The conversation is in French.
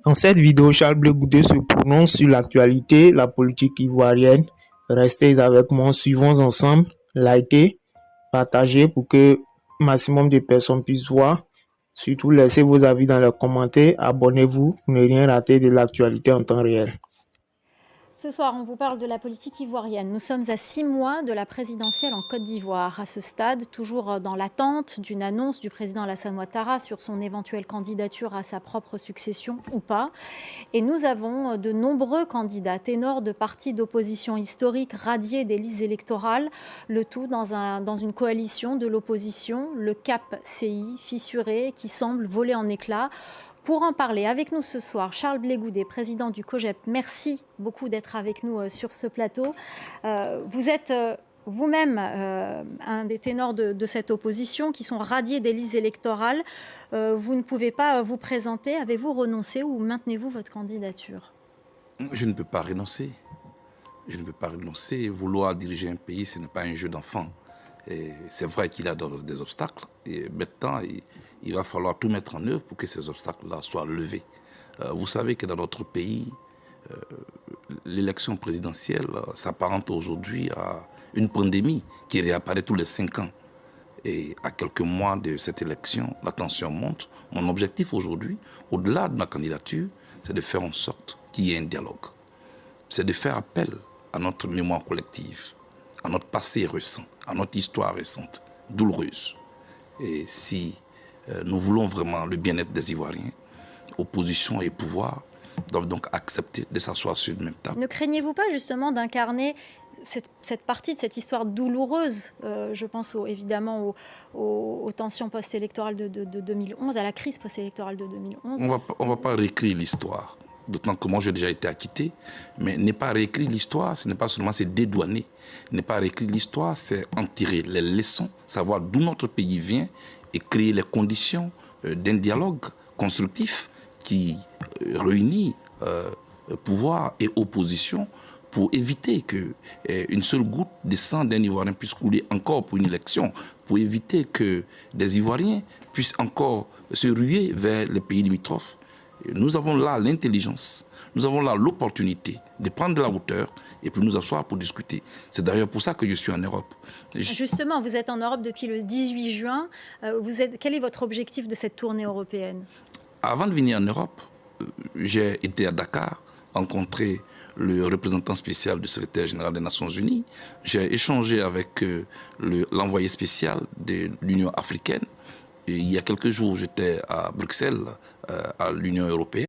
Dans cette vidéo, Charles Blé Goudé se prononce sur l'actualité, la politique ivoirienne. Restez avec moi, suivons ensemble, likez, partagez pour que maximum de personnes puissent voir. Surtout, laissez vos avis dans les commentaires, abonnez-vous pour ne rien rater de l'actualité en temps réel. Ce soir, on vous parle de la politique ivoirienne. Nous sommes à 6 mois de la présidentielle en Côte d'Ivoire. À ce stade, toujours dans l'attente d'une annonce du président Alassane Ouattara sur son éventuelle candidature à sa propre succession ou pas. Et nous avons de nombreux candidats ténors de partis d'opposition historiques radiés des listes électorales, le tout dans une coalition de l'opposition, le CAP-CI fissuré qui semble voler en éclats. Pour en parler avec nous ce soir, Charles Blé Goudé, président du COJEP, merci beaucoup d'être avec nous sur ce plateau. Vous êtes vous-même un des ténors de cette opposition qui sont radiés des listes électorales. Vous ne pouvez pas vous présenter. Avez-vous renoncé ou maintenez-vous votre candidature? Je ne peux pas renoncer. Je ne peux pas renoncer. Vouloir diriger un pays, ce n'est pas un jeu d'enfant. C'est vrai qu'il y a des obstacles. Et maintenant, il va falloir tout mettre en œuvre pour que ces obstacles-là soient levés. Vous savez que dans notre pays, l'élection présidentielle s'apparente aujourd'hui à une pandémie qui réapparaît tous les 5 ans. Et à quelques mois de cette élection, la tension monte. Mon objectif aujourd'hui, au-delà de ma candidature, c'est de faire en sorte qu'il y ait un dialogue. C'est de faire appel à notre mémoire collective, à notre passé récent, à notre histoire récente, douloureuse. Et si nous voulons vraiment le bien-être des Ivoiriens, opposition et pouvoir doivent donc accepter de s'asseoir sur une même table. Ne craignez-vous pas justement d'incarner cette partie de cette histoire douloureuse, je pense évidemment aux tensions post-électorales de 2011, à la crise post-électorale de 2011. On ne va pas réécrire l'histoire, d'autant que moi j'ai déjà été acquitté, mais ne pas réécrire l'histoire, ce n'est pas seulement se dédouaner. Ne pas réécrire l'histoire, c'est en tirer les leçons, savoir d'où notre pays vient et créer les conditions d'un dialogue constructif qui réunit pouvoir et opposition pour éviter qu'une seule goutte de sang d'un Ivoirien puisse couler encore pour une élection, pour éviter que des Ivoiriens puissent encore se ruer vers les pays limitrophes. Nous avons là l'intelligence, nous avons là l'opportunité de prendre de la hauteur et puis nous asseoir pour discuter. C'est d'ailleurs pour ça que je suis en Europe. Justement, vous êtes en Europe depuis le 18 juin. Quel est votre objectif de cette tournée européenne? Avant de venir en Europe, j'ai été à Dakar, rencontrer le représentant spécial du secrétaire général des Nations Unies. J'ai échangé avec l'envoyé spécial de l'Union africaine. Et il y a quelques jours, j'étais à Bruxelles, à l'Union européenne.